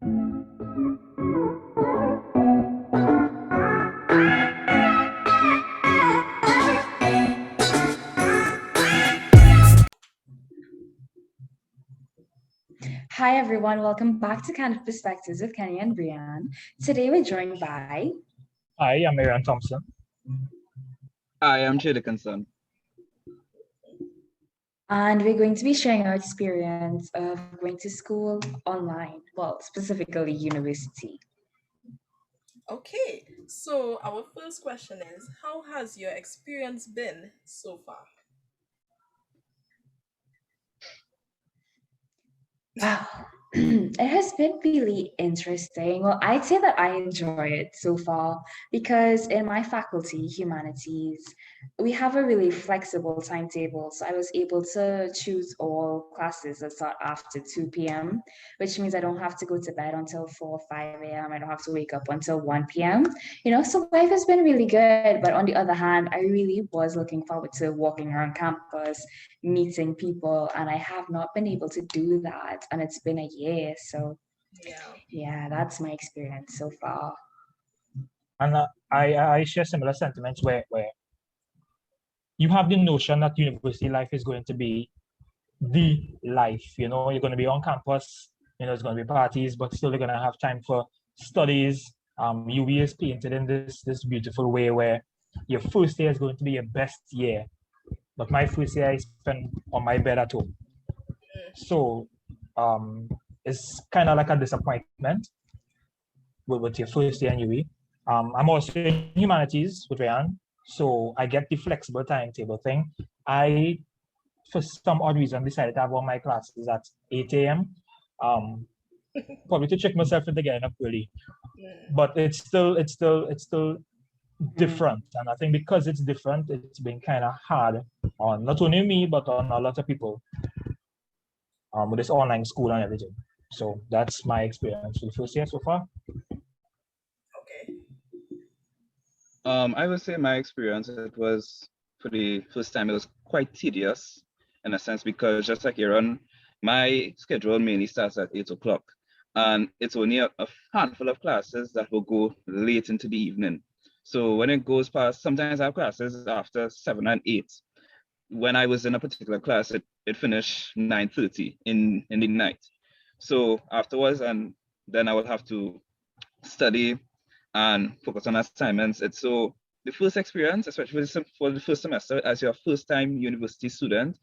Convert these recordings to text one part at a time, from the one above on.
Hi, everyone. Welcome back to Candid Perspectives with Kenny and Brianne. Today, we're joined by. Hi, I'm Aaron Thompson. I am Jay Dickinson. And we're going to be sharing our experience of going to school online, well, specifically university. Okay, so our first question is, how has your experience been so far? Wow. It has been really interesting. Well, I'd say that I enjoy it so far because in my faculty, humanities, we have a really flexible timetable. So I was able to choose all classes that start after 2 p.m., which means I don't have to go to bed until 4 or 5 a.m. I don't have to wake up until 1 p.m. So life has been really good. But on the other hand, I really was looking forward to walking around campus, meeting people, and I have not been able to do that, and it's been a year. So yeah, that's my experience so far. And I share similar sentiments where you have the notion that university life is going to be the life. You're going to be on campus, it's going to be parties, but still you're going to have time for studies. UV is painted in this beautiful way where your first year is going to be your best year. But my first year I spent on my bed at home. So it's kind of like a disappointment with your first year in UV. I'm also in humanities with Ryan, so I get the flexible timetable thing. I, for some odd reason, decided to have all my classes at 8 a.m. Probably to trick myself into getting up early, but it's still different, and I think because it's different, it's been kind of hard on not only me but on a lot of people with this online school and everything. So that's my experience for the first year so far. Okay. I would say my experience, it was for the first time, it was quite tedious in a sense because just like Aaron, my schedule mainly starts at 8 o'clock and it's only a handful of classes that will go late into the evening. So when it goes past, sometimes I have classes after 7 and 8. When I was in a particular class, it finished 9:30 in the night. So afterwards, and then I would have to study and focus on assignments. It's so the first experience, especially for the first semester, as your first time university student,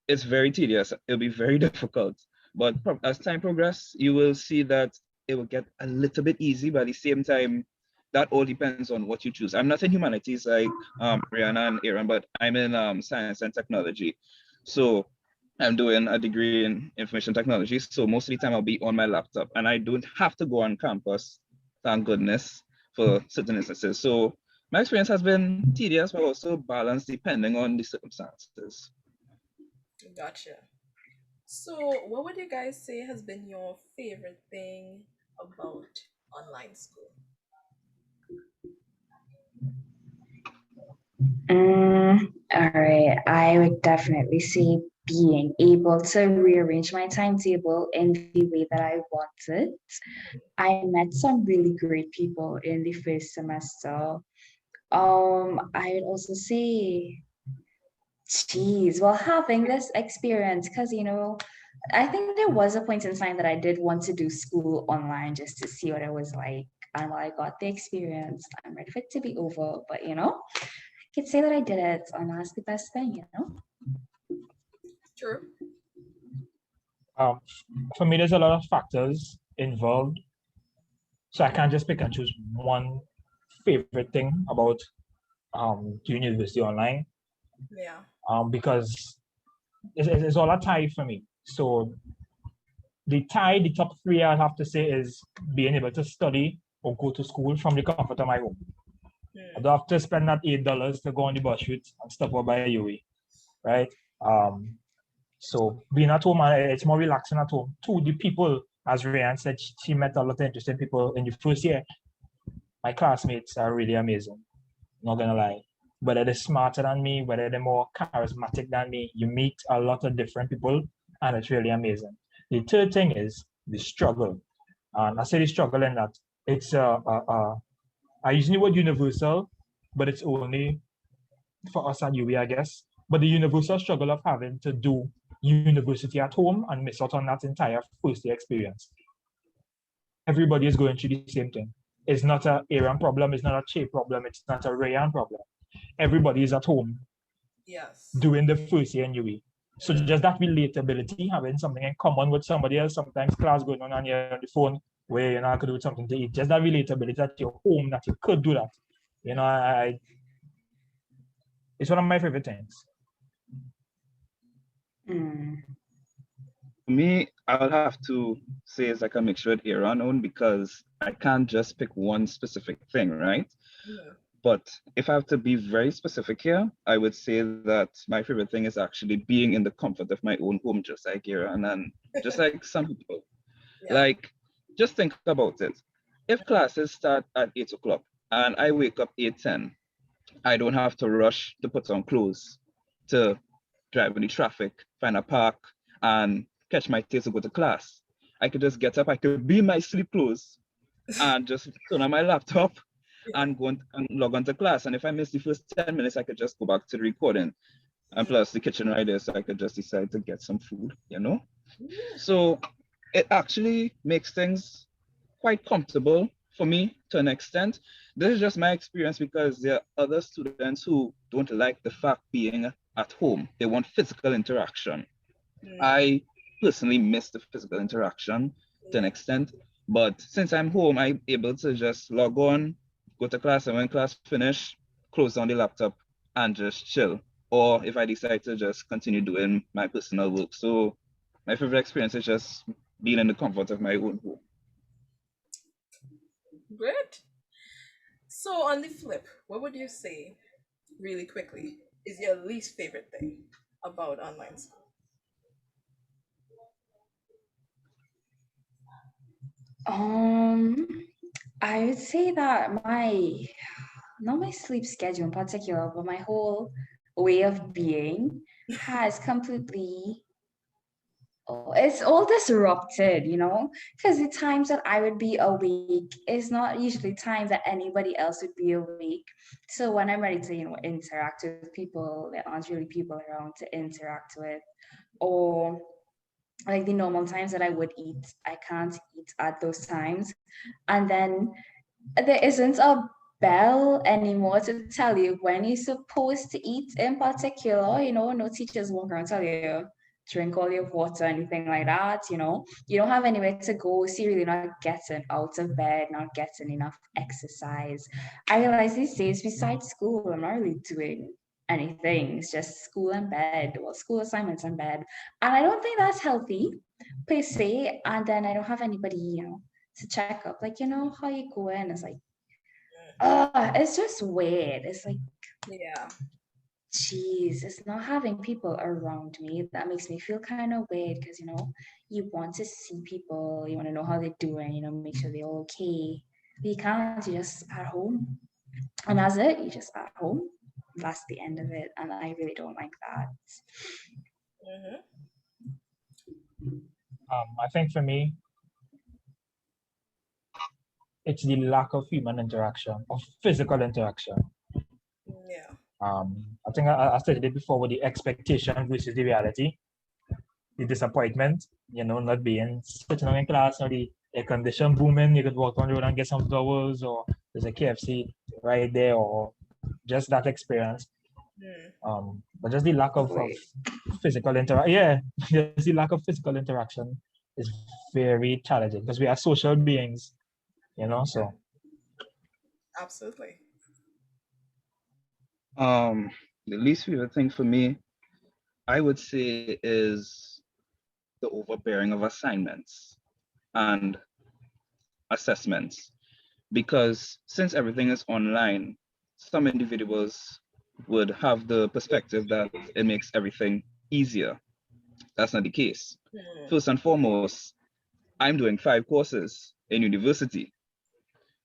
it's very tedious. It'll be very difficult. But as time progresses, you will see that it will get a little bit easy, but at the same time, that all depends on what you choose. I'm not in humanities like Rihanna and Aaron, but I'm in science and technology. So I'm doing a degree in information technology. So most of the time I'll be on my laptop and I don't have to go on campus, thank goodness, for certain instances. So my experience has been tedious, but also balanced depending on the circumstances. Gotcha. So, what would you guys say has been your favorite thing about online school? All right, I would definitely say being able to rearrange my timetable in the way that I wanted. I met some really great people in the first semester. I would also say, geez, well, having this experience, because I think there was a point in time that I did want to do school online just to see what it was like. And while I got the experience, I'm ready for it to be over. But I could say that I did it, and that's the best thing. True. Um, for me, there's a lot of factors involved, so I can't just pick and choose one favorite thing about doing university online. Yeah. Because it's all a tie for me. So the top three I'd have to say is being able to study or go to school from the comfort of my home. I don't have to spend that $8 to go on the bus route and stop over by UA, right? So being at home, it's more relaxing at home. Two, the people, as Ryan said, she met a lot of interesting people in the first year. My classmates are really amazing, not gonna lie. Whether they're smarter than me, whether they're more charismatic than me, you meet a lot of different people and it's really amazing. The third thing is the struggle. And I say the struggle in that it's I use the word universal, but it's only for us at UB, I guess. But the universal struggle of having to do university at home and miss out on that entire first year experience. Everybody is going through the same thing. It's not a Aaron problem, it's not a Che problem, it's not a Rayan problem. Everybody is at home Yes. doing the first year in UE. So just that relatability, having something in common with somebody else, sometimes class going on and you're on the phone where you're not going to do something to eat. Just that relatability that you're home, that you could do that. You know, it's one of my favorite things. Mm. For me, I'll have to say it's like a mixture with Aaron own because I can't just pick one specific thing, right? Mhm. But if I have to be very specific here, I would say that my favorite thing is actually being in the comfort of my own home, just like Aaron and just like some people. Yeah. Like, just think about it. If classes start at 8 o'clock and I wake up 8:10, I don't have to rush to put on clothes, to drive in the traffic, find a park, and catch my taxi to go to class. I could just get up, I could be in my sleep clothes and just turn on my laptop Yeah. and go and log on to class. And if I miss the first 10 minutes, I could just go back to the recording. And plus the kitchen right there, so I could just decide to get some food, you know? Yeah. So it actually makes things quite comfortable for me to an extent. This is just my experience because there are other students who don't like the fact being at home. They want physical interaction. I personally miss the physical interaction to an Yeah. extent, but since I'm home, I'm able to just log on, go to class, and when class finish, close down the laptop and just chill. Or if I decide to just continue doing my personal work. So my favorite experience is just being in the comfort of my own home. Great. So on the flip, what would you say, really quickly, is your least favorite thing about online school? Um, I would say that not my sleep schedule in particular, but my whole way of being has completely, oh, it's all disrupted, because the times that I would be awake is not usually times that anybody else would be awake. So when I'm ready to, interact with people, there aren't really people around to interact with, or like the normal times that I would eat, I can't eat at those times. And then there isn't a bell anymore to tell you when you're supposed to eat in particular. No teachers won't around tell you drink all your water, anything like that. You don't have anywhere to go, so you're really not getting out of bed, not getting enough exercise. I realize these days, besides school, I'm not really doing anything. It's just school and bed, well, school assignments and bed. And I don't think that's healthy per se. And then I don't have anybody, to check up, like, how you going? It's like, it's just weird. It's like, Yeah. geez, it's not having people around me that makes me feel kind of weird because, you want to see people, you want to know how they're doing, make sure they're okay. But you can't, you're just at home. And that's it, you're just at home. That's the end of it. And I really don't like that. Mm-hmm. I think for me, it's the lack of human interaction, of physical interaction. Yeah. I think I stated it before with the expectation versus the reality, the disappointment, not being sitting in class or the air condition booming, you could walk on the road and get some flowers, or there's a KFC right there, or just that experience. But just the lack of physical interaction, just the lack of physical interaction is very challenging because we are social beings, so. Absolutely. The least favorite thing for me, I would say, is the overbearing of assignments and assessments. Because since everything is online, some individuals would have the perspective that it makes everything easier. That's not the case. First and foremost, I'm doing 5 courses in university.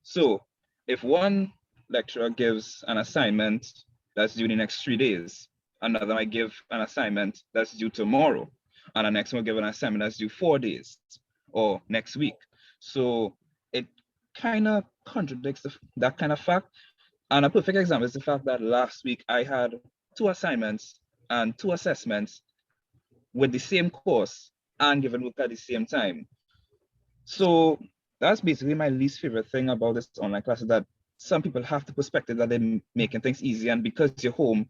So if one lecturer gives an assignment that's due the next 3 days, another might give an assignment that's due tomorrow, and the next one will give an assignment that's due 4 days or next week. So it kind of contradicts that kind of fact. And a perfect example is the fact that last week I had 2 assignments and 2 assessments with the same course and given work at the same time. So that's basically my least favorite thing about this online class, is that some people have the perspective that they're making things easy, and because you're home,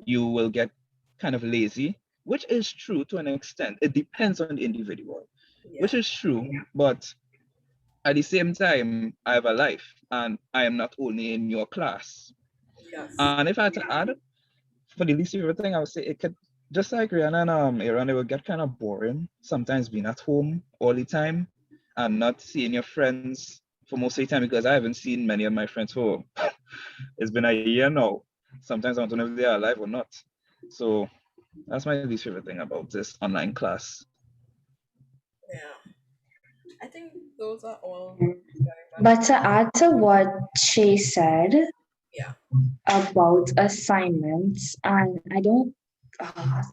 you will get kind of lazy, which is true to an extent. It depends on the individual, which Yeah. is true. But at the same time, I have a life and I am not only in your class. Yes. And if I had to add, for the least favorite thing, I would say it could, just like Rihanna and Aaron, it would get kind of boring sometimes being at home all the time and not seeing your friends for most of the time, because I haven't seen many of my friends for it's been a year now. Sometimes I want to know if they are alive or not. So that's my least favorite thing about this online class. Yeah. I think those are all very much. But to add to what Shay said Yeah. about assignments, and I don't,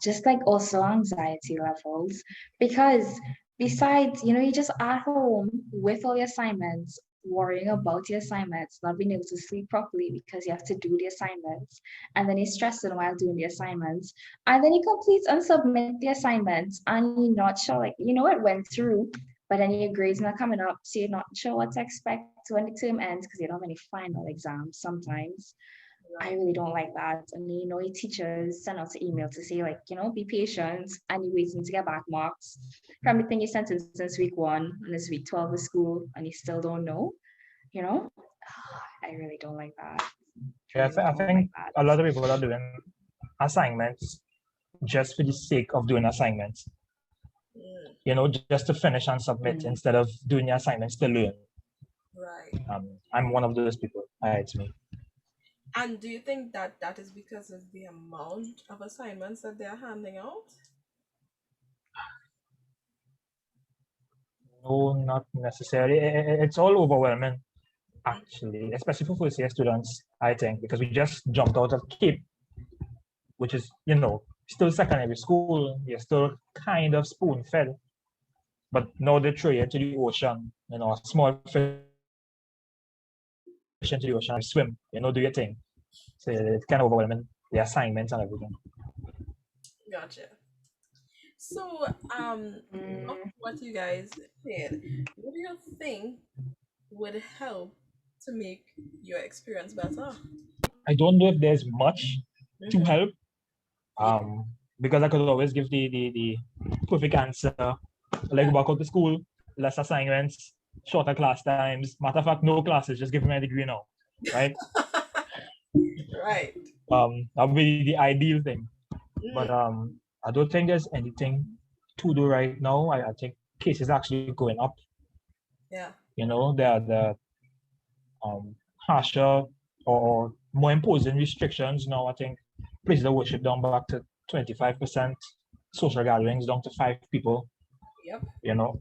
just like also anxiety levels, because besides, you're just at home with all your assignments, worrying about your assignments, not being able to sleep properly because you have to do the assignments, and then you're stressing while doing the assignments, and then you complete and submit the assignments, and you're not sure, like, it went through, but then your grades not coming up, so you're not sure what to expect when the term ends because you don't have any final exams sometimes. I Right. really don't like that. And your teachers send out an email to say, like, be patient, and you're waiting to get back marks from the thing you sent in since week 1 and it's week 12 of school and you still don't know, you know? I really don't like that. I Yeah, really I don't like think that. a lot of people are doing assignments just for the sake of doing assignments. Mm, Just to finish and submit Mm. instead of doing your assignments to learn. right. I'm one of those people. It's me. And do you think that that is because of the amount of assignments that they're handing out? No, not necessarily. It's all overwhelming, actually, especially for first year students, I think, because we just jumped out of Cape, which is, still secondary school. You're still kind of spoon fed. But now they throw you into the ocean, a small fish into the ocean, swim, do your thing. So it's kind of overwhelming, the assignments and everything. Gotcha. So, of Mm. what you guys said, what do you think would help to make your experience better? I don't know if there's much to Mm-hmm. help, Yeah. because I could always give the perfect answer, like Yeah. walk out to school, less assignments, shorter class times. Matter of fact, no classes, just give me my degree now, right? Right. That would be the ideal thing. But Mm, I don't think there's anything to do right now. I think cases are actually going up. yeah. The harsher or more imposing restrictions now. I think places of worship down back to 25%, social gatherings down to 5 people. Yep.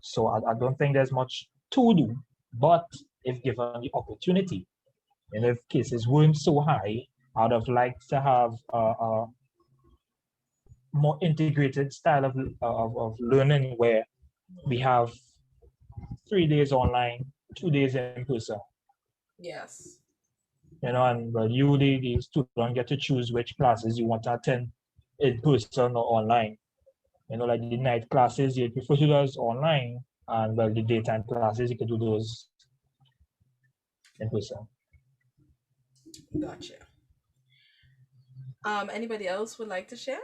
So I don't think there's much to do. But if given the opportunity, and if cases weren't so high, I'd have liked to have a more integrated style of learning where we have 3 days online, 2 days in person. Yes. And well, you, the student, get to choose which classes you want to attend in person or online. Like the night classes, you prefer to do those online, and well, the daytime classes, you could do those in person. Gotcha. Anybody else would like to share?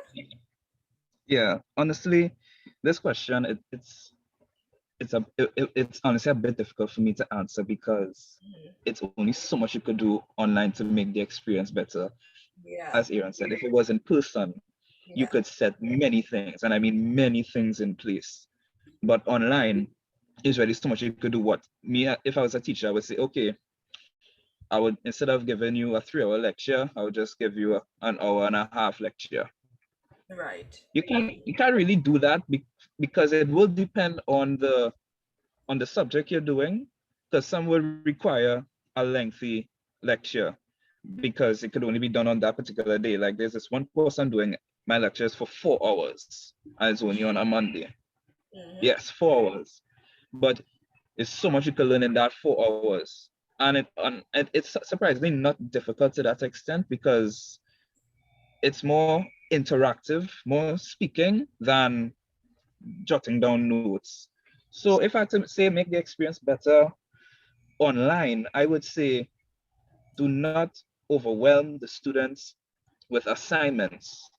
Yeah, honestly, this question it's honestly a bit difficult for me to answer because Mhm. it's only so much you could do online to make the experience better. Yeah. As Aaron said, if it was in person, you Yeah. could set many things, and I mean many things in place. But online, there's really so much you could do. What me, if I was a teacher, I would say, okay, I would, instead of giving you a 3 hour lecture, I would just give you an hour and a half lecture. Right. You can't really do that because it will depend on the subject you're doing, because some will require a lengthy lecture because it could only be done on that particular day. Like there's this one course I'm doing, my lecture is for 4 hours and it's only on a Monday. Mm-hmm. Yes, 4 hours. But There's so much you can learn in that 4 hours. It's surprisingly not difficult to that extent because it's more interactive, more speaking than jotting down notes. So if I had to say make the experience better online, I would say do not overwhelm the students with assignments.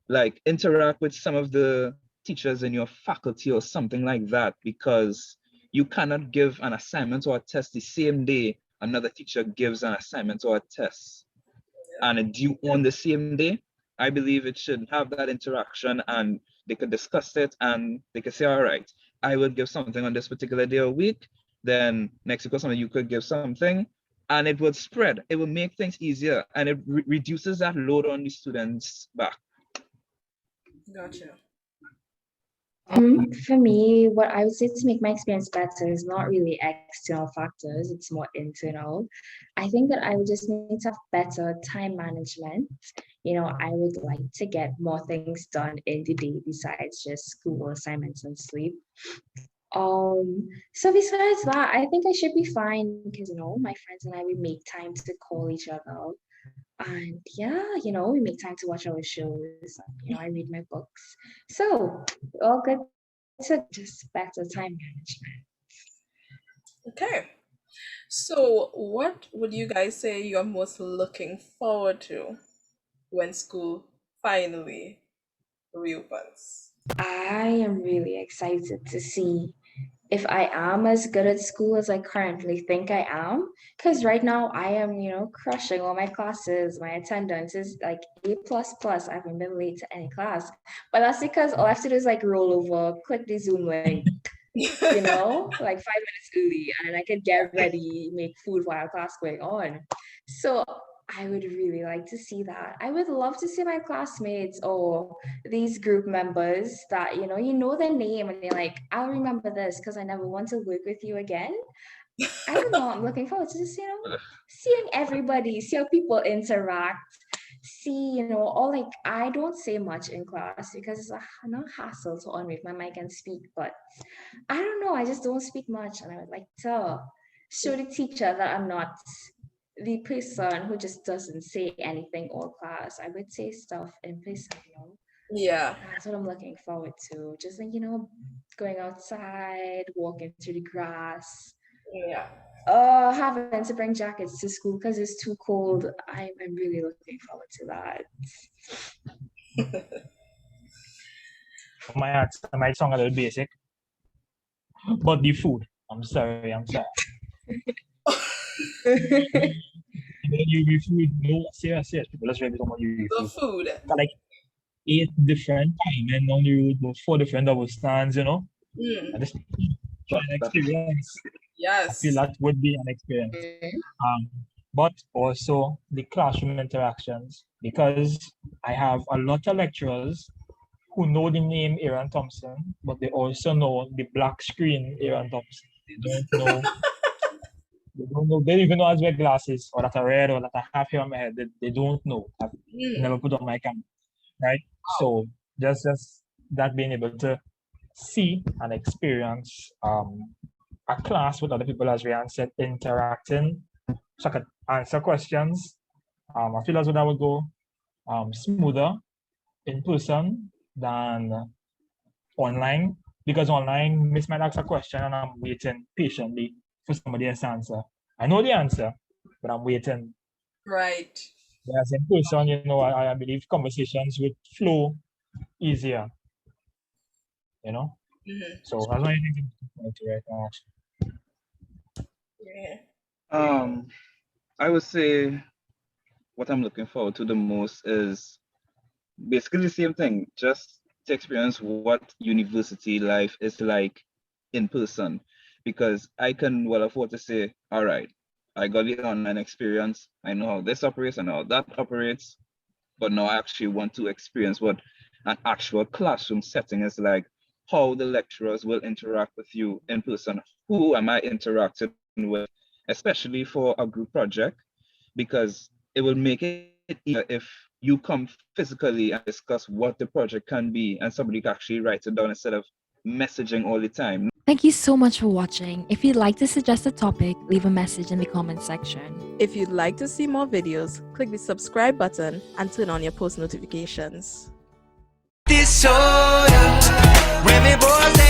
Like interact with some of the teachers in your faculty or something like that, because you cannot give an assignment or a test the same day another teacher gives an assignment or a test and it's due on the same day. I believe it should have that interaction and they could discuss it and they could say, all right, I will give something on this particular day or week. Then next week or something, you could give something and it would spread. It will make things easier and it reduces that load on the students back. Gotcha. For me, what I would say to make my experience better is not really external factors, it's more internal. I think that I would just need to have better time management. I would like to get more things done in the day besides just school assignments and sleep. So besides that, I think I should be fine because my friends and I we make time to call each other. And yeah, we make time to watch our shows. I read my books. So all good to just better time management. Okay. So, what would you guys say you're most looking forward to when school finally reopens? I am really excited to see if I am as good at school as I currently think I am. Because right now I am, crushing all my classes. My attendance is like A plus plus. I haven't been late to any class. But that's because all I have to do is like roll over, click the Zoom link, like 5 minutes early, and then I could get ready, make food while class going on. So I would really like to see that. I would love to see my classmates or these group members that you know their name and you're like, I'll remember this because I never want to work with you again. I don't know. I'm looking forward to just seeing everybody, see how people interact, see all like I don't say much in class because it's a hassle to unmute my mic and speak, but I don't know. I just don't speak much, and I would like to show the teacher that I'm not the person who just doesn't say anything all class. I would say stuff in person. Yeah. That's what I'm looking forward to. Just like going outside, walking through the grass. Yeah. Having to bring jackets to school because it's too cold. I'm really looking forward to that. My answer might sound a little basic, but the food. I'm sorry. UV food, no, serious. People, let's really talk about UV The food. food. Got like 8 different timing on the road, about 4 different double stands, And this an experience. I Yes. feel that would be an experience. But also the classroom interactions, because I have a lot of lecturers who know the name Aaron Thompson, but they also know the black screen Aaron Thompson. They don't know. They don't even know I wear glasses or that I red or that I have hair on my head. They don't know. I've never put on my camera, right? So just that being able to see and experience a class with other people, as Ryan said, interacting, so I could answer questions. I feel as though that would go smoother in person than online, because online, Miss might ask a question and I'm waiting patiently for somebody else to answer. I know the answer, but I'm waiting. Right. Whereas in person, I believe conversations would flow easier, So that's what I think right now. Yeah. I would say what I'm looking forward to the most is basically the same thing, just to experience what university life is like in person. Because I can well afford to say, all right, I got the online experience, I know how this operates and how that operates, but now I actually want to experience what an actual classroom setting is like, how the lecturers will interact with you in person, who am I interacting with, especially for a group project, because it will make it easier if you come physically and discuss what the project can be and somebody can actually write it down instead of messaging all the time. Thank you so much for watching. If you'd like to suggest a topic, leave a message in the comment section. If you'd like to see more videos, click the subscribe button and turn on your post notifications. Disorder, when me boys